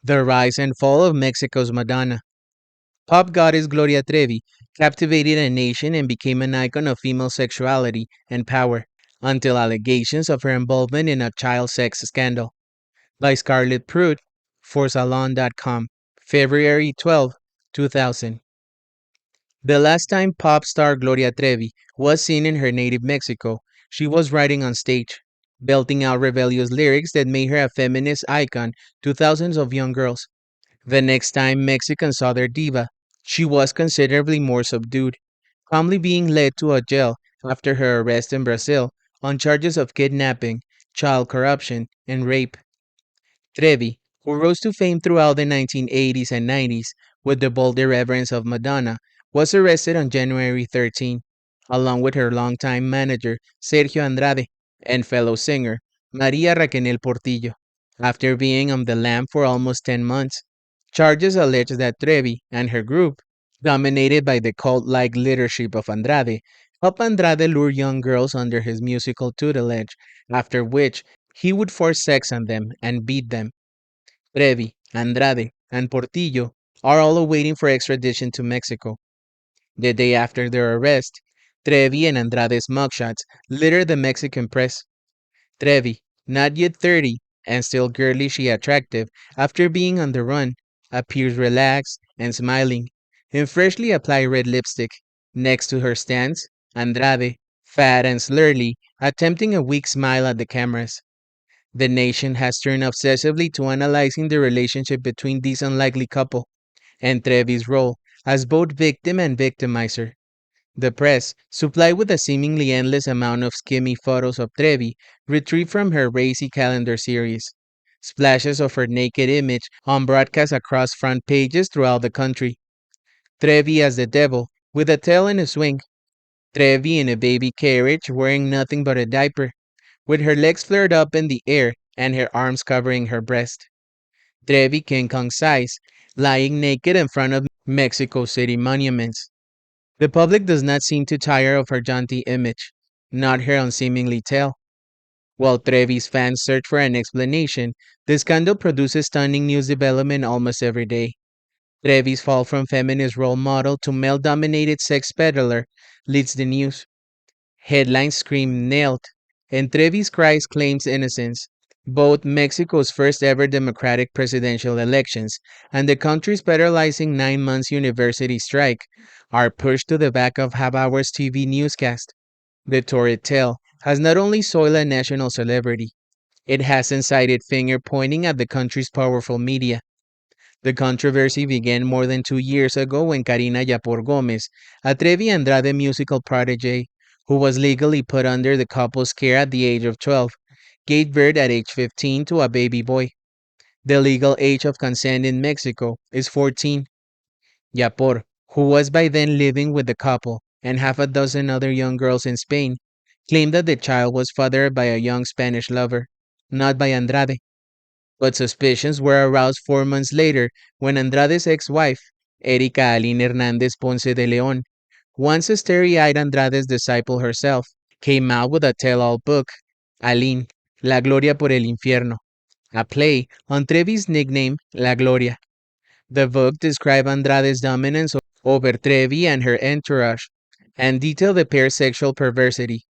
The rise and fall of Mexico's Madonna. Pop goddess Gloria Trevi captivated a nation and became an icon of female sexuality and power, until allegations of her involvement in a child sex scandal. By Scarlett Pruitt, for Salon.com, February 12, 2000. The last time pop star Gloria Trevi was seen in her native Mexico, she was riding on stage, belting out rebellious lyrics that made her a feminist icon to thousands of young girls. The next time Mexicans saw their diva, she was considerably more subdued, calmly being led to a jail after her arrest in Brazil on charges of kidnapping, child corruption, and rape. Trevi, who rose to fame throughout the 1980s and 90s with the bold irreverence of Madonna, was arrested on January 13, along with her longtime manager Sergio Andrade and fellow singer Maria Raquel Portillo, after being on the lam for almost 10 months. Charges allege that Trevi and her group, dominated by the cult-like leadership of Andrade, helped Andrade lure young girls under his musical tutelage, after which he would force sex on them and beat them. Trevi, Andrade, and Portillo are all awaiting for extradition to Mexico. The day after their arrest, Trevi and Andrade's mugshots littered the Mexican press. Trevi, not yet 30 and still girlishly attractive after being on the run, appears relaxed and smiling in freshly applied red lipstick. Next to her stands Andrade, fat and slurly, attempting a weak smile at the cameras. The nation has turned obsessively to analyzing the relationship between this unlikely couple and Trevi's role as both victim and victimizer. The press, supplied with a seemingly endless amount of skimmy photos of Trevi retrieved from her racy calendar series. Splashes of her naked image on broadcast across front pages throughout the country. Trevi as the devil, with a tail and a swing. Trevi in a baby carriage wearing nothing but a diaper, with her legs flared up in the air and her arms covering her breast. Trevi King Kong size, lying naked in front of Mexico City monuments. The public does not seem to tire of her jaunty image, not her unseemly tail. While Trevi's fans search for an explanation, the scandal produces stunning news development almost every day. Trevi's fall from feminist role model to male-dominated sex peddler leads the news. Headlines scream nailed, and Trevi's cries claims innocence. Both Mexico's first ever democratic presidential elections and the country's paralyzing 9 months university strike are pushed to the back of half-hour's TV newscast. The torrid tale has not only soiled a national celebrity, it has incited finger pointing at the country's powerful media. The controversy began more than 2 years ago when Karina Yapor Gomez, a Trevi Andrade musical protege, who was legally put under the couple's care at the age of 12, gave birth at age 15 to a baby boy. The legal age of consent in Mexico is 14. Yapor, who was by then living with the couple and half a dozen other young girls in Spain, claimed that the child was fathered by a young Spanish lover, not by Andrade. But suspicions were aroused 4 months later when Andrade's ex-wife, Erika Aline Hernandez Ponce de Leon, once a starry-eyed Andrade's disciple herself, came out with a tell-all book, Aline, La Gloria por el Infierno, a play on Trevi's nickname La Gloria. The book described Andrade's dominance over Trevi and her entourage, and detailed the pair's sexual perversity.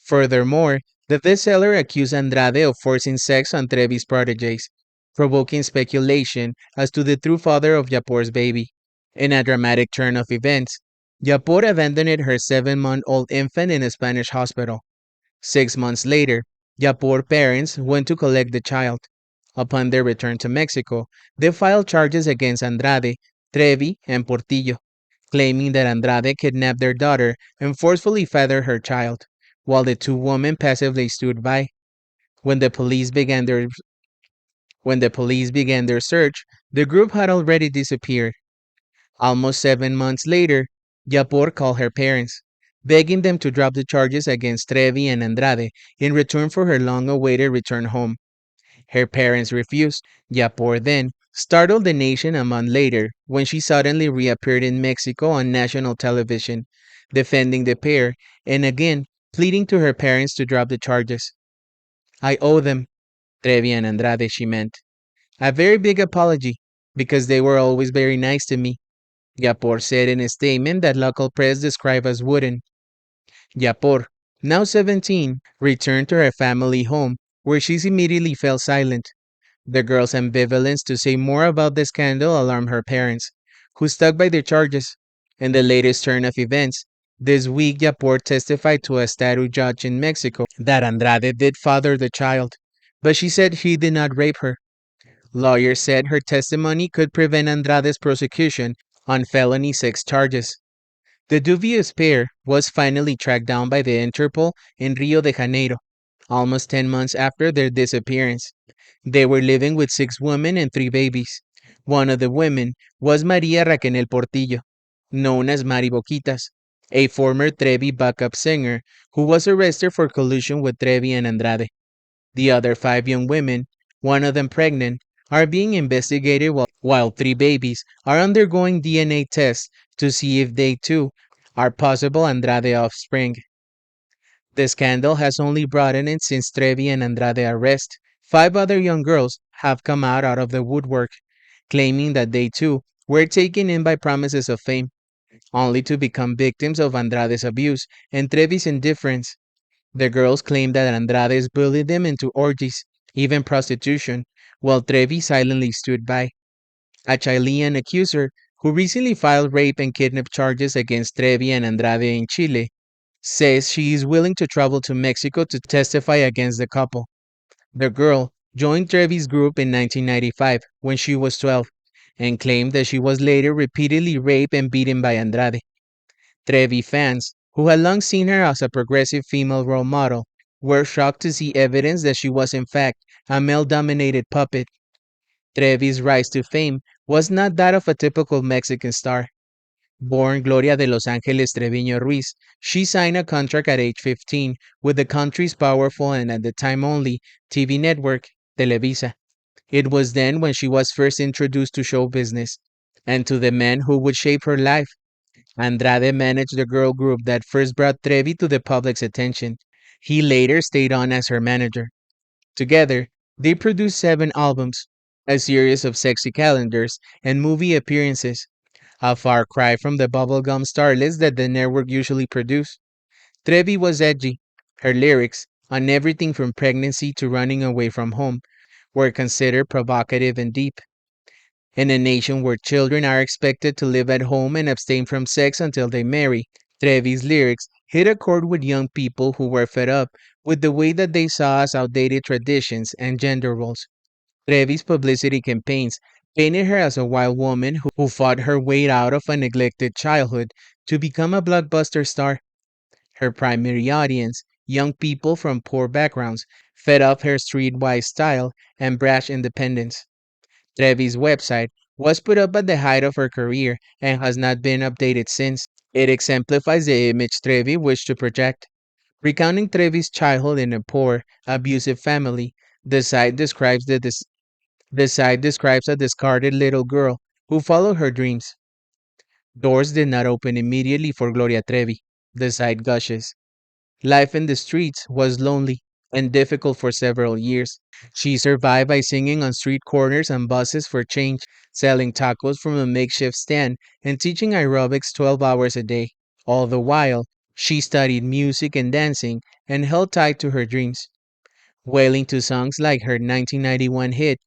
Furthermore, the bestseller accused Andrade of forcing sex on Trevi's proteges, provoking speculation as to the true father of Yapor's baby. In a dramatic turn of events, Yapor abandoned her 7-month-old infant in a Spanish hospital. 6 months later, Yapor parents went to collect the child. Upon their return to Mexico, they filed charges against Andrade, Trevi, and Portillo, claiming that Andrade kidnapped their daughter and forcefully fathered her child, while the two women passively stood by. When the police began their search, the group had already disappeared. Almost 7 months later, Yapor called her parents, begging them to drop the charges against Trevi and Andrade in return for her long-awaited return home. Her parents refused. Yapor then startled the nation a month later when she suddenly reappeared in Mexico on national television, defending the pair and again pleading to her parents to drop the charges. I owe them, Trevi and Andrade, she meant. A very big apology, Because they were always very nice to me, Yapor said in a statement that local press described as wooden. Yapor, now 17, returned to her family home, where she immediately fell silent. The girl's ambivalence to say more about the scandal alarmed her parents, who stuck by their charges. In the latest turn of events, this week Yapor testified to a statute judge in Mexico that Andrade did father the child, but she said he did not rape her. Lawyers said her testimony could prevent Andrade's prosecution on felony sex charges. The dubious pair was finally tracked down by the Interpol in Rio de Janeiro, almost 10 months after their disappearance. They were living with 6 women and 3 babies. One of the women was Maria Raquel Portillo, known as Mari Boquitas, a former Trevi backup singer who was arrested for collusion with Trevi and Andrade. The other 5 young women, one of them pregnant, are being investigated while 3 babies are undergoing DNA tests to see if they too are possible Andrade offspring. The scandal has only broadened since Trevi and Andrade arrest. 5 other young girls have come out of the woodwork, claiming that they too were taken in by promises of fame, only to become victims of Andrade's abuse and Trevi's indifference. The girls claim that Andrade bullied them into orgies, even prostitution, while Trevi silently stood by. A Chilean accuser, who recently filed rape and kidnap charges against Trevi and Andrade in Chile, says she is willing to travel to Mexico to testify against the couple. The girl joined Trevi's group in 1995 when she was 12 and claimed that she was later repeatedly raped and beaten by Andrade. Trevi fans, who had long seen her as a progressive female role model, were shocked to see evidence that she was in fact a male-dominated puppet. Trevi's rise to fame was not that of a typical Mexican star. Born Gloria de Los Angeles Treviño Ruiz, she signed a contract at age 15 with the country's powerful and at the time only TV network, Televisa. It was then when she was first introduced to show business and to the men who would shape her life. Andrade managed the girl group that first brought Trevi to the public's attention. He later stayed on as her manager. Together, they produced 7 albums, a series of sexy calendars, and movie appearances, a far cry from the bubblegum starlets that the network usually produced. Trevi was edgy. Her lyrics, on everything from pregnancy to running away from home, were considered provocative and deep. In a nation where children are expected to live at home and abstain from sex until they marry, Trevi's lyrics hit a chord with young people who were fed up with the way that they saw as outdated traditions and gender roles. Trevi's publicity campaigns painted her as a wild woman who fought her way out of a neglected childhood to become a blockbuster star. Her primary audience, young people from poor backgrounds, fed off her streetwise style and brash independence. Trevi's website was put up at the height of her career and has not been updated since. It exemplifies the image Trevi wished to project. Recounting Trevi's childhood in a poor, abusive family, the site describes a discarded little girl who followed her dreams. Doors did not open immediately for Gloria Trevi, the site gushes. Life in the streets was lonely and difficult for several years. She survived by singing on street corners and buses for change, selling tacos from a makeshift stand, and teaching aerobics 12 hours a day. All the while, she studied music and dancing and held tight to her dreams, wailing to songs like her 1991 hit,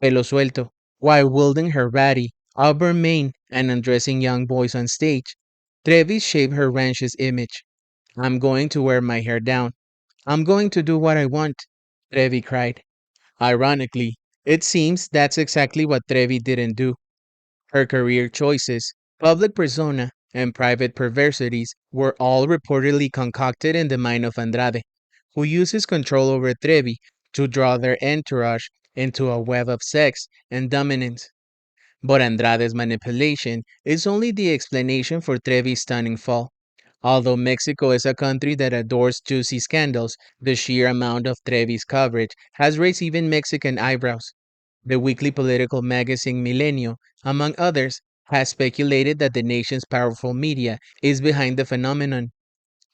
Pelo Suelto, while wielding her ratty, auburn mane and undressing young boys on stage. Trevi shaped her ranch's image. I'm going to wear my hair down. I'm going to do what I want, Trevi cried. Ironically, it seems that's exactly what Trevi didn't do. Her career choices, public persona, and private perversities were all reportedly concocted in the mind of Andrade, who uses control over Trevi to draw their entourage into a web of sex and dominance. But Andrade's manipulation is only the explanation for Trevi's stunning fall. Although Mexico is a country that adores juicy scandals, the sheer amount of Trevi's coverage has raised even Mexican eyebrows. The weekly political magazine Milenio, among others, has speculated that the nation's powerful media is behind the phenomenon.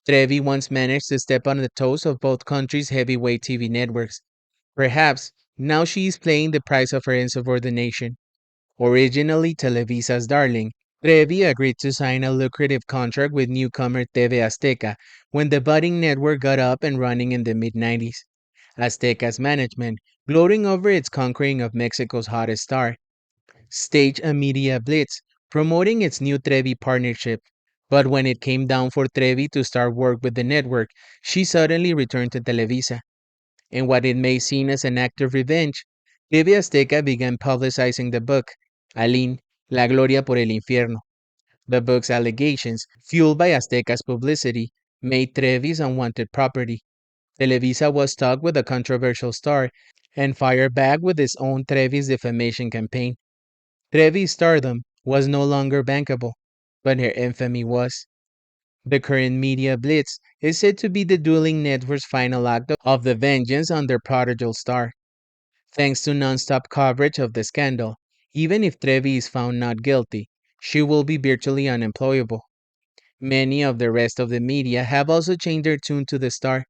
Trevi once managed to step on the toes of both countries' heavyweight TV networks. Perhaps now she is paying the price of her insubordination. Originally Televisa's darling, Trevi agreed to sign a lucrative contract with newcomer TV Azteca when the budding network got up and running in the mid-90s. Azteca's management, gloating over its conquering of Mexico's hottest star, staged a media blitz promoting its new Trevi partnership. But when it came down for Trevi to start work with the network, she suddenly returned to Televisa. In what it may seem as an act of revenge, TV Azteca began publicizing the book, Aline, La Gloria por el Infierno. The book's allegations, fueled by Azteca's publicity, made Trevi's unwanted property. Televisa was stuck with a controversial star and fired back with its own Trevi's defamation campaign. Trevi's stardom was no longer bankable, but her infamy was. The current media blitz is said to be the dueling network's final act of the vengeance on their prodigal star. Thanks to non-stop coverage of the scandal, even if Trevi is found not guilty, she will be virtually unemployable. Many of the rest of the media have also changed their tune to the star.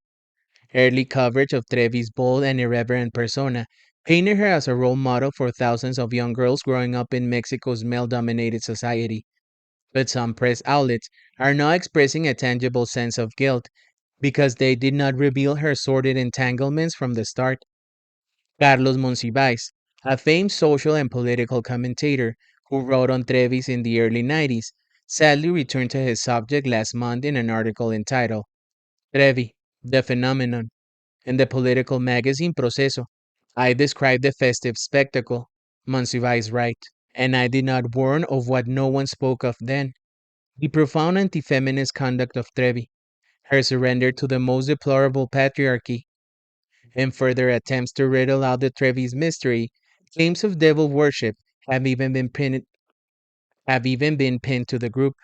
Early coverage of Trevi's bold and irreverent persona painted her as a role model for thousands of young girls growing up in Mexico's male-dominated society. But some press outlets are now expressing a tangible sense of guilt because they did not reveal her sordid entanglements from the start. Carlos Monsiváis, a famed social and political commentator who wrote on Trevis in the early 90s, sadly returned to his subject last month in an article entitled Trevi, the Phenomenon. In the political magazine Proceso, I described the festive spectacle, Monsiváis writes, and I did not warn of what no one spoke of then, the profound anti-feminist conduct of Trevi, her surrender to the most deplorable patriarchy. In further attempts to riddle out the Trevi's mystery, claims of devil worship have even been pinned to the group.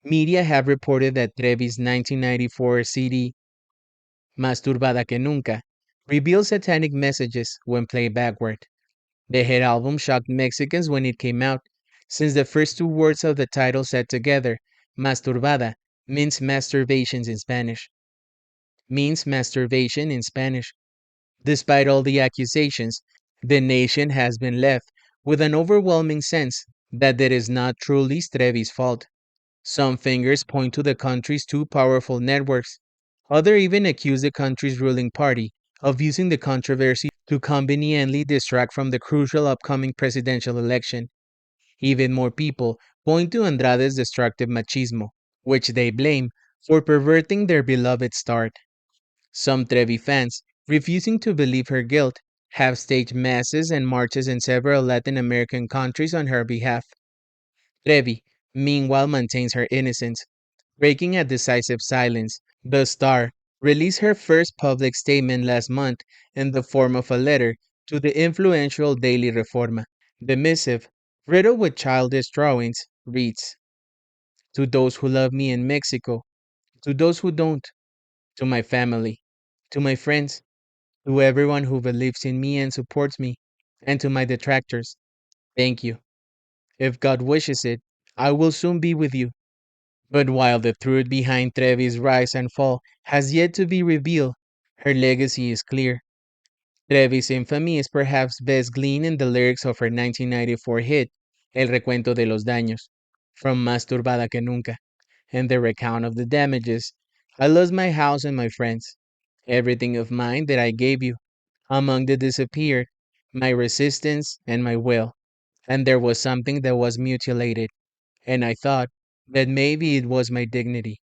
Media have reported that Trevi's 1994 CD, Más turbada que nunca, reveals satanic messages when played backward. The hit album shocked Mexicans when it came out, since the first two words of the title said together, masturbada, means masturbations in Spanish. Means masturbation in Spanish. Despite all the accusations, the nation has been left with an overwhelming sense that it is not truly Trevi's fault. Some fingers point to the country's two powerful networks. Others even accuse the country's ruling party of using the controversy to conveniently distract from the crucial upcoming presidential election. Even more people point to Andrade's destructive machismo, which they blame for perverting their beloved start. Some Trevi fans, refusing to believe her guilt, have staged masses and marches in several Latin American countries on her behalf. Trevi, meanwhile, maintains her innocence, breaking a decisive silence. The Star released her first public statement last month in the form of a letter to the influential daily Reforma. The missive, riddled with childish drawings, reads, "To those who love me in Mexico, to those who don't, to my family, to my friends, to everyone who believes in me and supports me, and to my detractors, thank you. If God wishes it, I will soon be with you." But while the truth behind Trevi's rise and fall has yet to be revealed, her legacy is clear. Trevi's infamy is perhaps best gleaned in the lyrics of her 1994 hit, El Recuento de los Daños, from Más Turbada que Nunca, and the recount of the damages. I lost my house and my friends, everything of mine that I gave you. Among the disappeared, my resistance and my will, and there was something that was mutilated, and I thought that maybe it was my dignity.